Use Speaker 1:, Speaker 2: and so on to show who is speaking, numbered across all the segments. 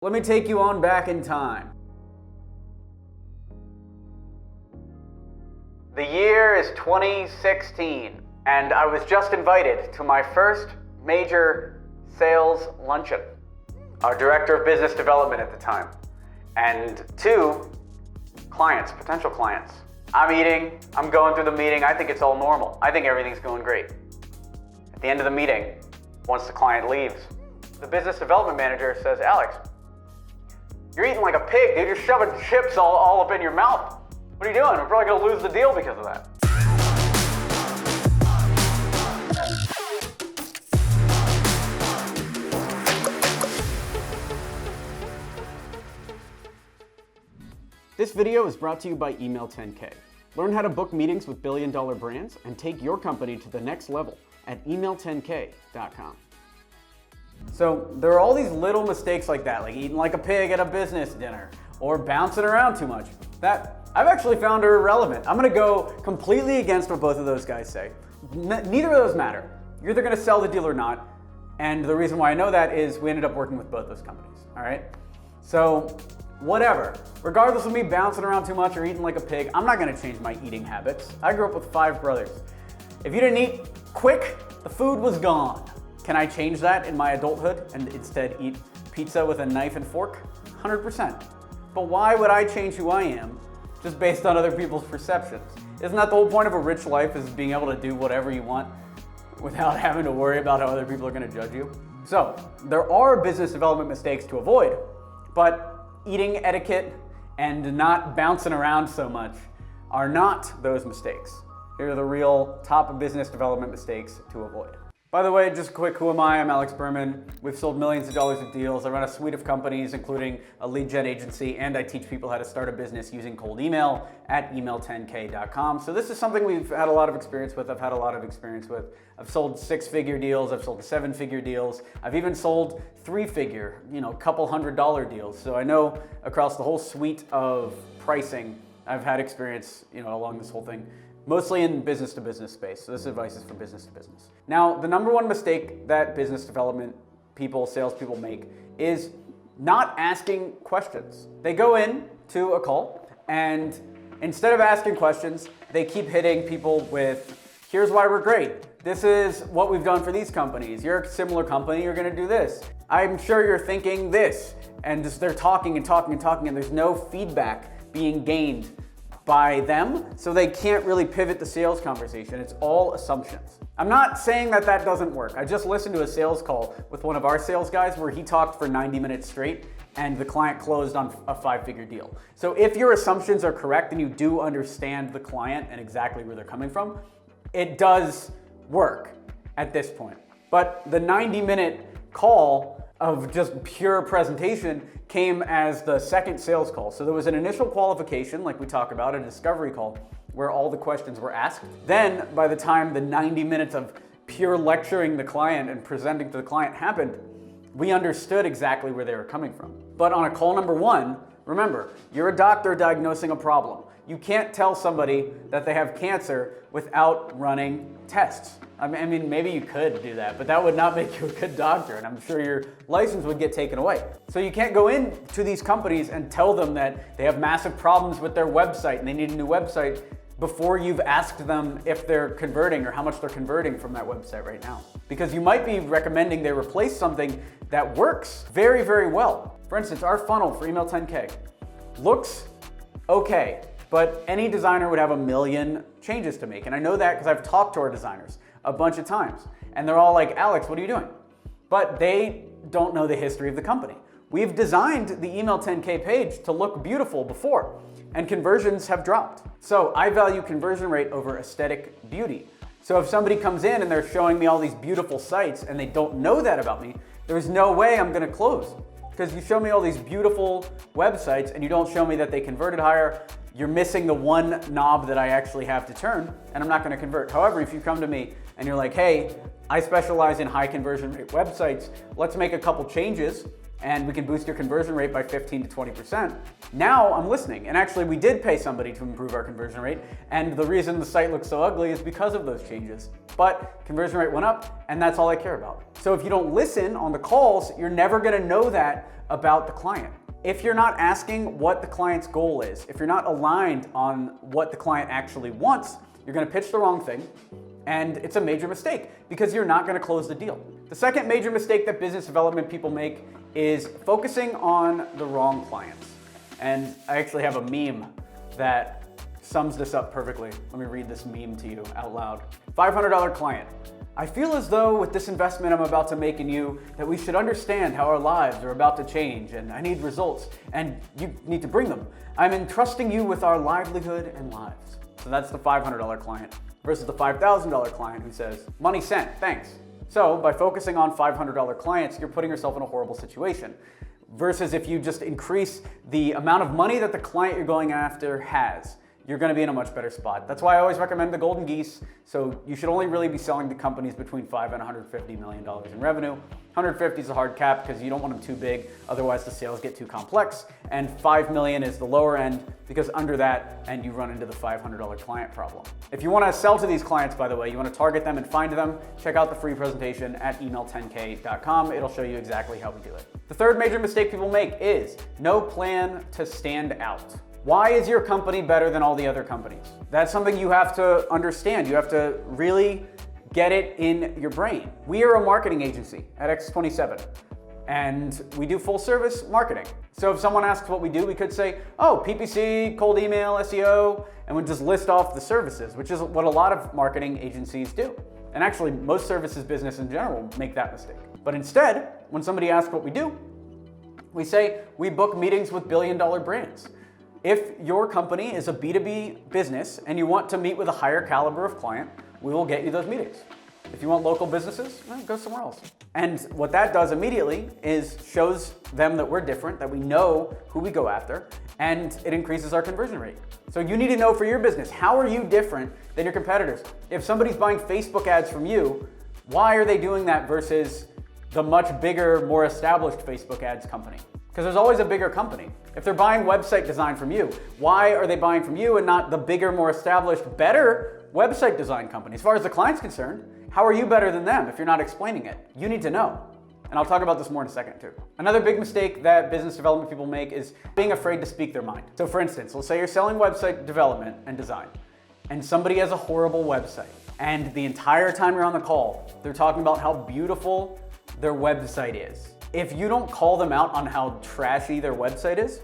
Speaker 1: Let me take you on back in time. The year is 2016, and I was just invited to my first major sales luncheon. Our director of business development at the time, and 2 clients, potential clients. I'm eating, I'm going through the meeting, I think it's all normal. I think everything's going great. At the end of the meeting, once the client leaves, the business development manager says, "Alex, you're eating like a pig, dude. You're shoving chips all up in your mouth. What are you doing? We're probably gonna lose the deal because of that." This video is brought to you by Email 10K. Learn how to book meetings with billion-dollar brands and take your company to the next level at email10k.com. So there are all these little mistakes like that, like eating like a pig at a business dinner or bouncing around too much, that I've actually found are irrelevant. I'm gonna go completely against what both of those guys say. Neither of those matter. You're either gonna sell the deal or not. And the reason why I know that is we ended up working with both those companies, all right? So whatever, regardless of me bouncing around too much or eating like a pig, I'm not gonna change my eating habits. I grew up with 5 brothers. If you didn't eat quick, the food was gone. Can I change that in my adulthood and instead eat pizza with a knife and fork? 100%. But why would I change who I am just based on other people's perceptions? Isn't that the whole point of a rich life, is being able to do whatever you want without having to worry about how other people are gonna judge you? So there are business development mistakes to avoid, but eating etiquette and not bouncing around so much are not those mistakes. Here are the real top business development mistakes to avoid. By the way, just quick, who am I? I'm Alex Berman. We've sold millions of dollars of deals. I run a suite of companies, including a lead gen agency, and I teach people how to start a business using cold email at email10k.com. So this is something we've had a lot of experience with. I've had a lot of experience with. I've sold 6-figure deals. I've sold 7-figure deals. I've even sold 3-figure, couple $100 deals. So I know across the whole suite of pricing, I've had experience, along this whole thing. Mostly in business to business space. So this advice is for business to business. Now, the number one mistake that business development people, salespeople make is not asking questions. They go in to a call and instead of asking questions, they keep hitting people with, "Here's why we're great. This is what we've done for these companies. You're a similar company, you're gonna do this. I'm sure you're thinking this." And just they're talking and talking and talking, and there's no feedback being gained by them, so they can't really pivot the sales conversation. It's all assumptions. I'm not saying that that doesn't work. I just listened to a sales call with one of our sales guys where he talked for 90 minutes straight and the client closed on a 5-figure deal. So if your assumptions are correct and you do understand the client and exactly where they're coming from, it does work at this point. But the 90-minute call of just pure presentation came as the second sales call. So there was an initial qualification, like we talk about, a discovery call, where all the questions were asked. Then by the time the 90 minutes of pure lecturing the client and presenting to the client happened, we understood exactly where they were coming from. But on a call number 1, remember, you're a doctor diagnosing a problem. You can't tell somebody that they have cancer without running tests. I mean, maybe you could do that, but that would not make you a good doctor, and I'm sure your license would get taken away. So you can't go into these companies and tell them that they have massive problems with their website and they need a new website before you've asked them if they're converting or how much they're converting from that website right now. Because you might be recommending they replace something that works very, very well. For instance, our funnel for Email 10K looks okay, but any designer would have a million changes to make. And I know that because I've talked to our designers a bunch of times. And they're all like, "Alex, what are you doing?" But they don't know the history of the company. We've designed the Email 10K page to look beautiful before, and conversions have dropped. So I value conversion rate over aesthetic beauty. So if somebody comes in and they're showing me all these beautiful sites and they don't know that about me, there's no way I'm gonna close. Because you show me all these beautiful websites and you don't show me that they converted higher, you're missing the one knob that I actually have to turn, and I'm not gonna convert. However, if you come to me and you're like, "Hey, I specialize in high conversion rate websites, let's make a couple changes and we can boost your conversion rate by 15 to 20%. Now I'm listening. And actually we did pay somebody to improve our conversion rate. And the reason the site looks so ugly is because of those changes. But conversion rate went up and that's all I care about. So if you don't listen on the calls, you're never gonna know that about the client. If you're not asking what the client's goal is, if you're not aligned on what the client actually wants, you're gonna pitch the wrong thing, and it's a major mistake because you're not gonna close the deal. The second major mistake that business development people make is focusing on the wrong clients. And I actually have a meme that sums this up perfectly. Let me read this meme to you out loud. $500 client. I feel as though with this investment I'm about to make in you that we should understand how our lives are about to change, and I need results and you need to bring them. I'm entrusting you with our livelihood and lives. So that's the $500 client versus the $5,000 client who says, money sent, thanks. So by focusing on $500 clients, you're putting yourself in a horrible situation. Versus if you just increase the amount of money that the client you're going after has, you're gonna be in a much better spot. That's why I always recommend the golden geese. So you should only really be selling to companies between $5 and $150 million in revenue. 150 is a hard cap because you don't want them too big, otherwise the sales get too complex. And 5 million is the lower end because under that, and you run into the $500 client problem. If you wanna sell to these clients, by the way, you wanna target them and find them, check out the free presentation at email10k.com. It'll show you exactly how we do it. The third major mistake people make is no plan to stand out. Why is your company better than all the other companies? That's something you have to understand. You have to really get it in your brain. We are a marketing agency at X27, and we do full service marketing. So if someone asks what we do, we could say, oh, PPC, cold email, SEO, and we just list off the services, which is what a lot of marketing agencies do. And actually, most services business in general make that mistake. But instead, when somebody asks what we do, we say we book meetings with billion-dollar brands. If your company is a B2B business and you want to meet with a higher caliber of client, we will get you those meetings. If you want local businesses, well, go somewhere else. And what that does immediately is shows them that we're different, that we know who we go after, and it increases our conversion rate. So you need to know for your business, how are you different than your competitors? If somebody's buying Facebook ads from you, why are they doing that versus the much bigger, more established Facebook ads company? Because there's always a bigger company. If they're buying website design from you, why are they buying from you and not the bigger, more established, better website design company? As far as the client's concerned, how are you better than them if you're not explaining it? You need to know. And I'll talk about this more in a second too. Another big mistake that business development people make is being afraid to speak their mind. So for instance, let's say you're selling website development and design, and somebody has a horrible website, and the entire time you're on the call, they're talking about how beautiful their website is. If you don't call them out on how trashy their website is,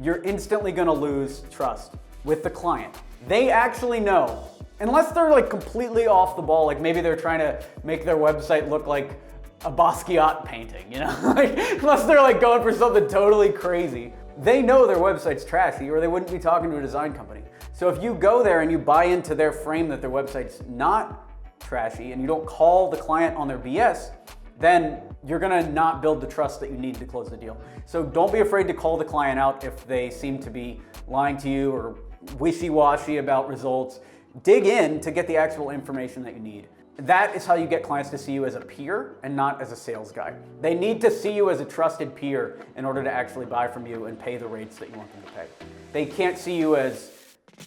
Speaker 1: you're instantly gonna lose trust with the client. They actually know, unless they're like completely off the ball, like maybe they're trying to make their website look like a Basquiat painting, you know? Like, unless they're like going for something totally crazy. They know their website's trashy or they wouldn't be talking to a design company. So if you go there and you buy into their frame that their website's not trashy and you don't call the client on their BS, then you're gonna not build the trust that you need to close the deal. So don't be afraid to call the client out if they seem to be lying to you or wishy-washy about results. Dig in to get the actual information that you need. That is how you get clients to see you as a peer and not as a sales guy. They need to see you as a trusted peer in order to actually buy from you and pay the rates that you want them to pay. They can't see you as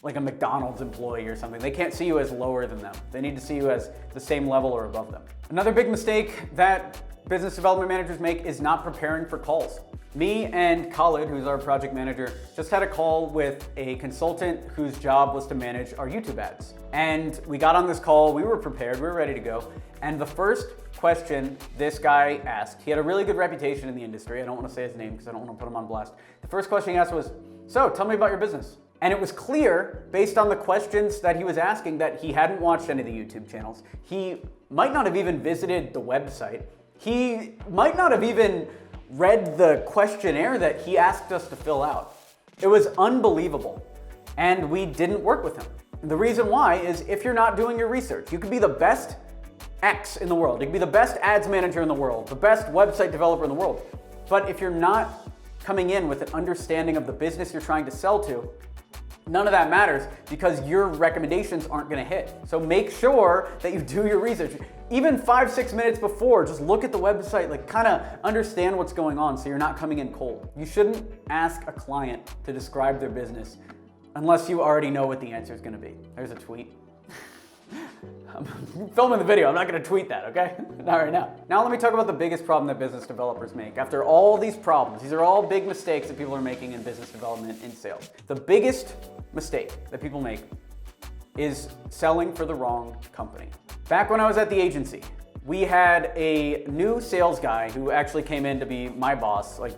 Speaker 1: like a McDonald's employee or something. They can't see you as lower than them. They need to see you as the same level or above them. Another big mistake that business development managers make is not preparing for calls. Me and Khalid, who's our project manager, just had a call with a consultant whose job was to manage our YouTube ads. And we got on this call, we were prepared, we were ready to go. And the first question this guy asked, he had a really good reputation in the industry. I don't want to say his name because I don't want to put him on blast. The first question he asked was, so tell me about your business. And it was clear, based on the questions that he was asking, that he hadn't watched any of the YouTube channels. He might not have even visited the website. He might not have even read the questionnaire that he asked us to fill out. It was unbelievable. And we didn't work with him. The reason why is if you're not doing your research, you could be the best X in the world. You could be the best ads manager in the world, the best website developer in the world. But if you're not coming in with an understanding of the business you're trying to sell to, none of that matters because your recommendations aren't gonna hit. So make sure that you do your research. Even 5-6 minutes before, just look at the website, like kind of understand what's going on so you're not coming in cold. You shouldn't ask a client to describe their business unless you already know what the answer is gonna be. There's a tweet. I'm filming the video, I'm not gonna tweet that, okay? Not right now. Now let me talk about the biggest problem that business developers make. After all these problems, these are all big mistakes that people are making in business development and sales. The biggest mistake that people make is selling for the wrong company. Back when I was at the agency, we had a new sales guy who actually came in to be my boss. Like,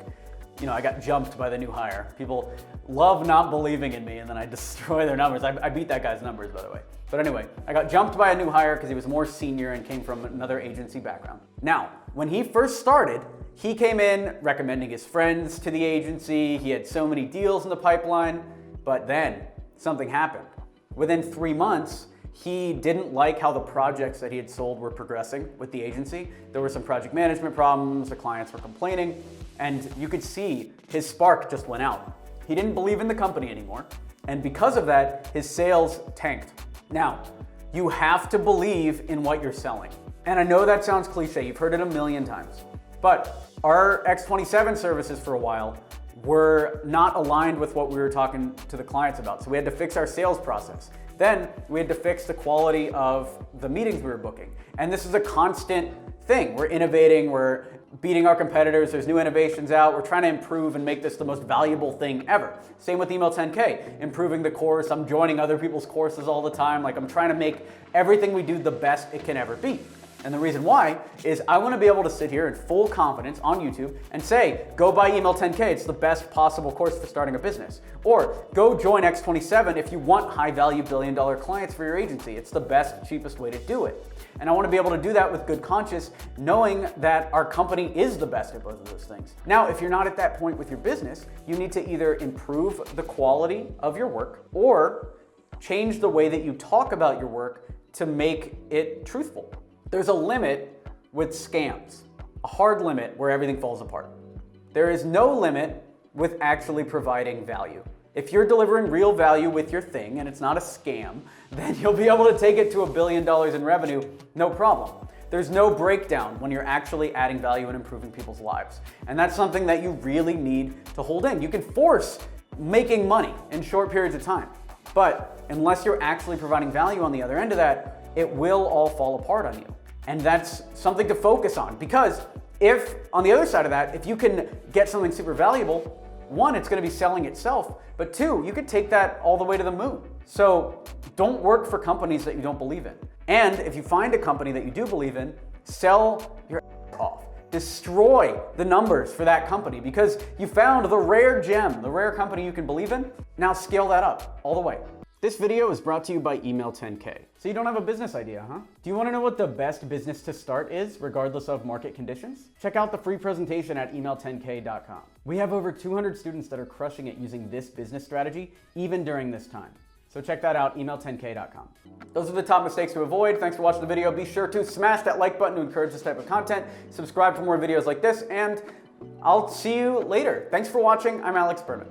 Speaker 1: you know, I got jumped by the new hire. People love not believing in me, and then I destroy their numbers. I beat that guy's numbers, by the way. But anyway, I got jumped by a new hire because he was more senior and came from another agency background. Now, when he first started, he came in recommending his friends to the agency. He had so many deals in the pipeline, but then something happened. Within 3 months, he didn't like how the projects that he had sold were progressing with the agency. There were some project management problems, the clients were complaining, and you could see his spark just went out. He didn't believe in the company anymore, and because of that, his sales tanked. Now, you have to believe in what you're selling. And I know that sounds cliche, you've heard it a million times, but our X27 services for a while were not aligned with what we were talking to the clients about. So we had to fix our sales process. Then we had to fix the quality of the meetings we were booking. And this is a constant thing. We're innovating, we're beating our competitors, there's new innovations out, we're trying to improve and make this the most valuable thing ever. Same with Email 10K, improving the course, I'm joining other people's courses all the time, like I'm trying to make everything we do the best it can ever be. And the reason why is I want to be able to sit here in full confidence on YouTube and say, go buy Email 10K, it's the best possible course for starting a business. Or go join X27 if you want high value billion-dollar clients for your agency. It's the best, cheapest way to do it. And I want to be able to do that with good conscience, knowing that our company is the best at both of those things. Now, if you're not at that point with your business, you need to either improve the quality of your work or change the way that you talk about your work to make it truthful. There's a limit with scams, a hard limit where everything falls apart. There is no limit with actually providing value. If you're delivering real value with your thing and it's not a scam, then you'll be able to take it to $1 billion in revenue, no problem. There's no breakdown when you're actually adding value and improving people's lives. And that's something that you really need to hold in. You can force making money in short periods of time, but unless you're actually providing value on the other end of that, it will all fall apart on you. And that's something to focus on, because if, on the other side of that, if you can get something super valuable, one, it's going to be selling itself, but two, you could take that all the way to the moon. So don't work for companies that you don't believe in. And if you find a company that you do believe in, sell your off. Destroy the numbers for that company because you found the rare gem, the rare company you can believe in. Now scale that up all the way. This video is brought to you by Email 10K. So you don't have a business idea, huh? Do you want to know what the best business to start is, regardless of market conditions? Check out the free presentation at email10k.com. We have over 200 students that are crushing it using this business strategy, even during this time. So check that out, email10k.com. Those are the top mistakes to avoid. Thanks for watching the video. Be sure to smash that like button to encourage this type of content. Subscribe for more videos like this, and I'll see you later. Thanks for watching. I'm Alex Berman.